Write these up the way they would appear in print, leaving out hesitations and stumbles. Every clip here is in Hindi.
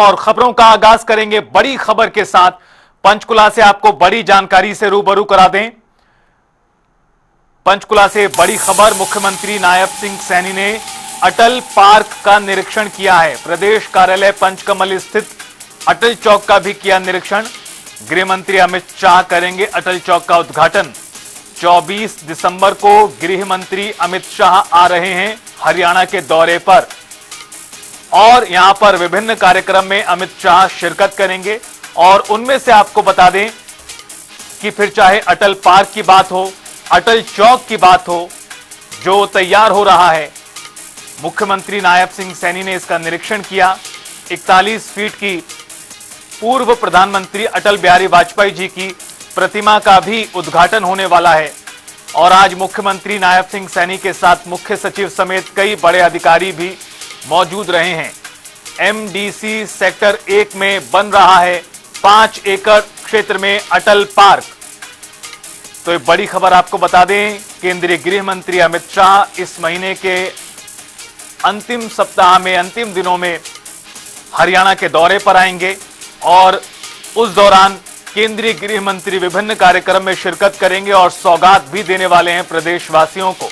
और खबरों का आगाज करेंगे बड़ी खबर के साथ। पंचकुला से आपको बड़ी जानकारी से रूबरू करा दें। पंचकुला से बड़ी खबर, मुख्यमंत्री नायब सिंह सैनी ने अटल पार्क का निरीक्षण किया है। प्रदेश कार्यालय पंचकमल स्थित अटल चौक का भी किया निरीक्षण। गृह मंत्री अमित शाह करेंगे अटल चौक का उद्घाटन। 24 दिसंबर को गृह मंत्री अमित शाह आ रहे हैं हरियाणा के दौरे पर और यहां पर विभिन्न कार्यक्रम में अमित शाह शिरकत करेंगे। और उनमें से आपको बता दें कि फिर चाहे अटल पार्क की बात हो, अटल चौक की बात हो, जो तैयार हो रहा है, मुख्यमंत्री नायब सिंह सैनी ने इसका निरीक्षण किया। 41 फीट की पूर्व प्रधानमंत्री अटल बिहारी वाजपेयी जी की प्रतिमा का भी उद्घाटन होने वाला है। और आज मुख्यमंत्री नायब सिंह सैनी के साथ मुख्य सचिव समेत कई बड़े अधिकारी भी मौजूद रहे हैं। एमडीसी सेक्टर 1 में बन रहा है 5 एकड़ क्षेत्र में अटल पार्क। तो एक बड़ी खबर आपको बता दें, केंद्रीय गृह मंत्री अमित शाह इस महीने के अंतिम सप्ताह में, अंतिम दिनों में हरियाणा के दौरे पर आएंगे और उस दौरान केंद्रीय गृह मंत्री विभिन्न कार्यक्रम में शिरकत करेंगे और सौगात भी देने वाले हैं प्रदेशवासियों को।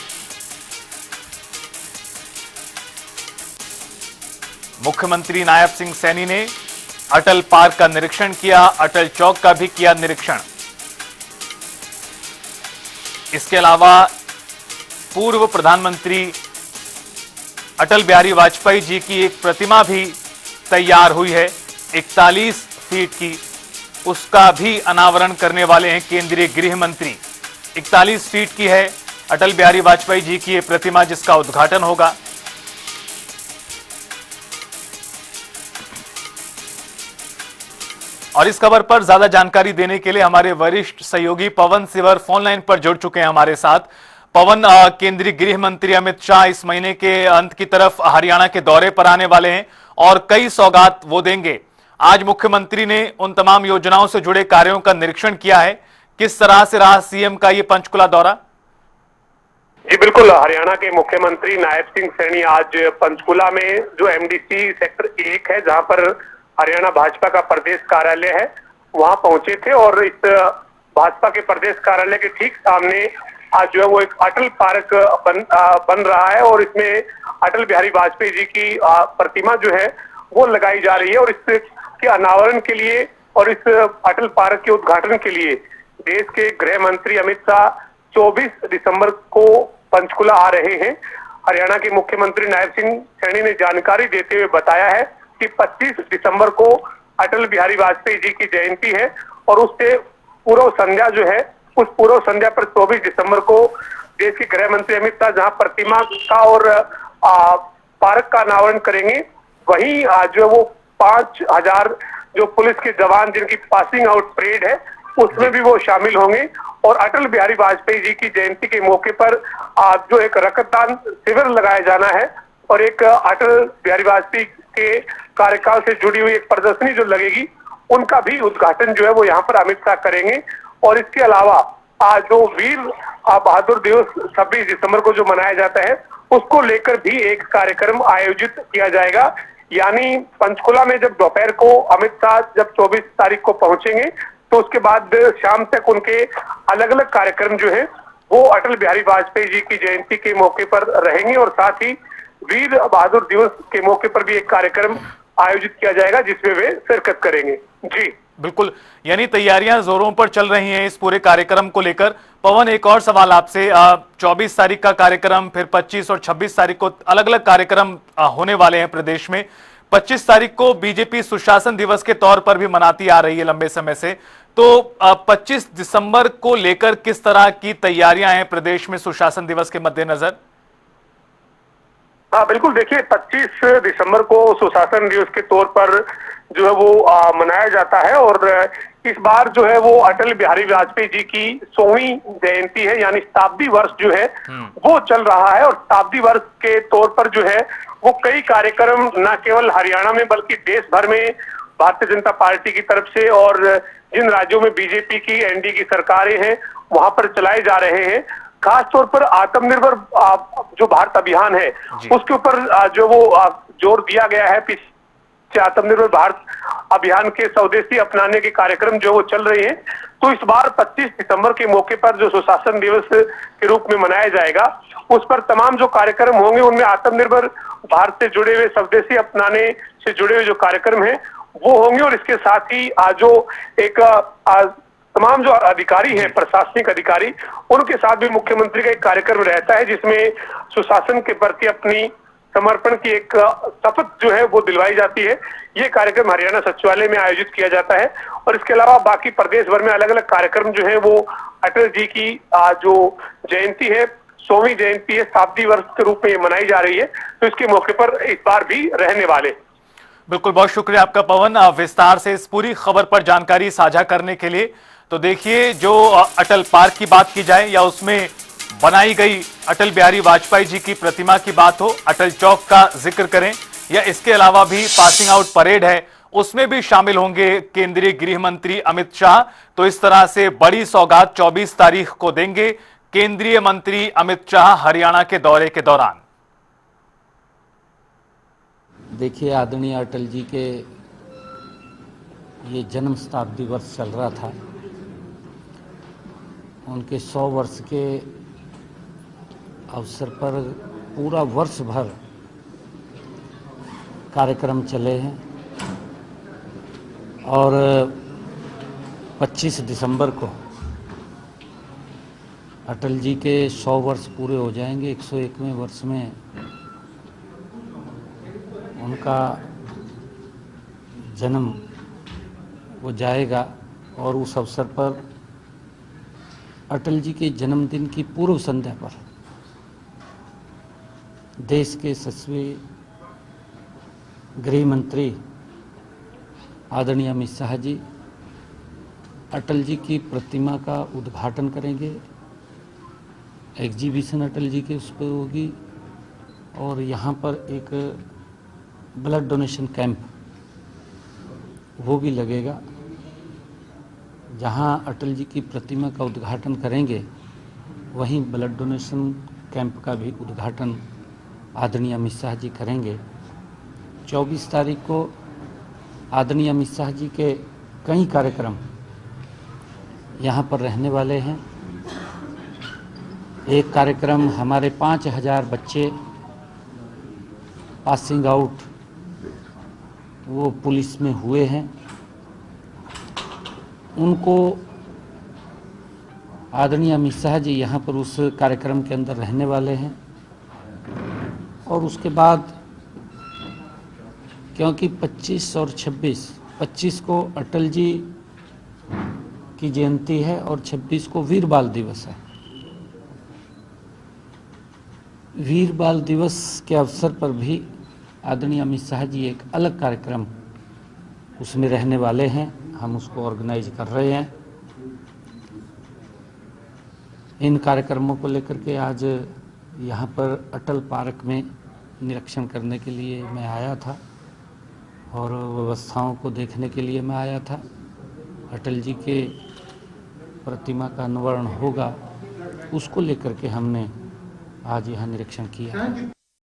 मुख्यमंत्री नायब सिंह सैनी ने अटल पार्क का निरीक्षण किया, अटल चौक का भी किया निरीक्षण। इसके अलावा पूर्व प्रधानमंत्री अटल बिहारी वाजपेयी जी की एक प्रतिमा भी तैयार हुई है 41 फीट की, उसका भी अनावरण करने वाले हैं केंद्रीय गृह मंत्री। 41 फीट की है अटल बिहारी वाजपेयी जी की ये प्रतिमा, जिसका उद्घाटन होगा। और इस खबर पर ज्यादा जानकारी देने के लिए हमारे वरिष्ठ सहयोगी पवन सिवर फोन लाइन पर जुड़ चुके हैं हमारे साथ। पवन, केंद्रीय गृह मंत्री अमित शाह इस महीने के अंत की तरफ हरियाणा के दौरे पर आने वाले हैं और कई सौगात वो देंगे। आज मुख्यमंत्री ने उन तमाम योजनाओं से जुड़े कार्यों का निरीक्षण किया है। किस तरह से रहा सीएम का ये पंचकुला दौरा? जी बिल्कुल, हरियाणा के मुख्यमंत्री नायब सिंह सैनी आज पंचकुला में जो एमडीसी सेक्टर 1 है, जहां पर हरियाणा भाजपा का प्रदेश कार्यालय है, वहां पहुंचे थे। और इस भाजपा के प्रदेश कार्यालय के ठीक सामने आज जो है वो एक अटल पार्क बन रहा है और इसमें अटल बिहारी वाजपेयी जी की प्रतिमा जो है वो लगाई जा रही है। और इसके अनावरण के लिए और इस अटल पार्क के उद्घाटन के लिए देश के गृह मंत्री अमित शाह 24 दिसंबर को पंचकुला आ रहे हैं। हरियाणा के मुख्यमंत्री नायब सिंह सैनी ने जानकारी देते हुए बताया है कि 25 दिसंबर को अटल बिहारी वाजपेयी जी की जयंती है और उससे पूर्व संध्या जो है, उस पूर्व संध्या पर 24 दिसंबर को देश के गृह मंत्री अमित शाह जहां प्रतिमा का और पार्क का अनावरण करेंगे, वहीं आज जो वो 5000 जो पुलिस के जवान जिनकी पासिंग आउट परेड है उसमें भी वो शामिल होंगे। और अटल बिहारी वाजपेयी जी की जयंती के मौके पर आज जो एक रक्तदान शिविर लगाया जाना है और एक अटल बिहारी वाजपेयी के कार्यकाल से जुड़ी हुई एक प्रदर्शनी जो लगेगी, उनका भी उद्घाटन जो है वो यहाँ पर अमित शाह करेंगे। और इसके अलावा आज जो वीर बहादुर दिवस 26 दिसंबर को जो मनाया जाता है, उसको लेकर भी एक कार्यक्रम आयोजित किया जाएगा। यानी पंचकुला में जब दोपहर को अमित शाह जब 24 तारीख को पहुंचेंगे, तो उसके बाद शाम तक उनके अलग अलग कार्यक्रम जो है वो अटल बिहारी वाजपेयी जी की जयंती के मौके पर रहेंगे। और साथ ही वीर बहादुर दिवस के मौके पर भी एक कार्यक्रम आयोजित किया जाएगा जिसमें वे शिरकत करेंगे। जी बिल्कुल, यानी तैयारियां जोरों पर चल रही हैं इस पूरे कार्यक्रम को लेकर। पवन, एक और सवाल आपसे, 24 तारीख का कार्यक्रम, फिर 25 और 26 तारीख को अलग अलग कार्यक्रम होने वाले हैं प्रदेश में। 25 तारीख को बीजेपी सुशासन दिवस के तौर पर भी मनाती आ रही है लंबे समय से, तो 25 दिसंबर को लेकर किस तरह की तैयारियां हैं प्रदेश में सुशासन दिवस के मद्देनजर? हाँ बिल्कुल, देखिए 25 दिसंबर को सुशासन दिवस के तौर पर जो है वो मनाया जाता है और इस बार जो है वो अटल बिहारी वाजपेयी जी की 100वीं जयंती है, यानी शताब्दी वर्ष जो है वो चल रहा है। और शताब्दी वर्ष के तौर पर जो है वो कई कार्यक्रम न केवल हरियाणा में बल्कि देश भर में भारतीय जनता पार्टी की तरफ से और जिन राज्यों में बीजेपी की एनडीए की सरकारें हैं वहां पर चलाए जा रहे हैं। खास तौर पर आत्मनिर्भर जो भारत अभियान है उसके ऊपर जो वो जोर दिया गया है। आत्मनिर्भर भारत अभियान के स्वदेशी अपनाने के कार्यक्रम जो वो चल रहे हैं, तो इस बार 25 दिसंबर के मौके पर जो सुशासन दिवस के रूप में मनाया जाएगा, उस पर तमाम जो कार्यक्रम होंगे उनमें आत्मनिर्भर भारत से जुड़े हुए, स्वदेशी अपनाने से जुड़े हुए जो कार्यक्रम हैं वो होंगे। और इसके साथ ही आज जो एक तमाम जो अधिकारी हैं, प्रशासनिक अधिकारी, उनके साथ भी मुख्यमंत्री का एक कार्यक्रम रहता है जिसमें सुशासन के प्रति अपनी समर्पण की एक शपथ जो है वो दिलवाई जाती है। ये कार्यक्रम हरियाणा सचिवालय में आयोजित किया जाता है। और इसके अलावा बाकी प्रदेश भर में अलग अलग कार्यक्रम जो है वो अटल जी की जो जयंती है, 100वीं जयंती है, शताब्दी वर्ष के रूप में मनाई जा रही है, तो इसके मौके पर इस बार भी रहने वाले। बिल्कुल, बहुत शुक्रिया आपका पवन, विस्तार से इस पूरी खबर पर जानकारी साझा करने के लिए। तो देखिए, जो अटल पार्क की बात की जाए या उसमें बनाई गई अटल बिहारी वाजपेयी जी की प्रतिमा की बात हो, अटल चौक का जिक्र करें, या इसके अलावा भी पासिंग आउट परेड है उसमें भी शामिल होंगे केंद्रीय गृह मंत्री अमित शाह। तो इस तरह से बड़ी सौगात 24 तारीख को देंगे केंद्रीय मंत्री अमित शाह हरियाणा के दौरे के दौरान। देखिए, आदरणीय अटल जी के ये जन्म शताब्दी वर्ष चल रहा था, उनके 100 वर्ष के अवसर पर पूरा वर्ष भर कार्यक्रम चले हैं और 25 दिसंबर को अटल जी के 100 वर्ष पूरे हो जाएंगे। 101वें वर्ष में उनका जन्म वो जाएगा और उस अवसर पर अटल जी के जन्मदिन की पूर्व संध्या पर देश के यशस्वी गृह मंत्री आदरणीय अमित शाह जी अटल जी की प्रतिमा का उद्घाटन करेंगे। एग्जीबिशन अटल जी के उस पर होगी और यहाँ पर एक ब्लड डोनेशन कैंप वो भी लगेगा। जहाँ अटल जी की प्रतिमा का उद्घाटन करेंगे वहीं ब्लड डोनेशन कैंप का भी उद्घाटन आदरणीय अमित शाह जी करेंगे। 24 तारीख को आदरणीय अमित शाह जी के कई कार्यक्रम यहाँ पर रहने वाले हैं। एक कार्यक्रम हमारे 5000 बच्चे पासिंग आउट वो पुलिस में हुए हैं, उनको आदरणीय अमित शाह जी यहाँ पर उस कार्यक्रम के अंदर रहने वाले हैं। और उसके बाद क्योंकि 25 और 25 को अटल जी की जयंती है और 26 को वीर बाल दिवस है। वीर बाल दिवस के अवसर पर भी आदरणीय अमित शाह जी एक अलग कार्यक्रम उसमें रहने वाले हैं, हम उसको ऑर्गेनाइज कर रहे हैं। इन कार्यक्रमों को लेकर के आज यहाँ पर अटल पार्क में निरीक्षण करने के लिए मैं आया था और व्यवस्थाओं को देखने के लिए मैं आया था। अटल जी के प्रतिमा का अनावरण होगा, उसको लेकर के हमने आज यहाँ निरीक्षण किया।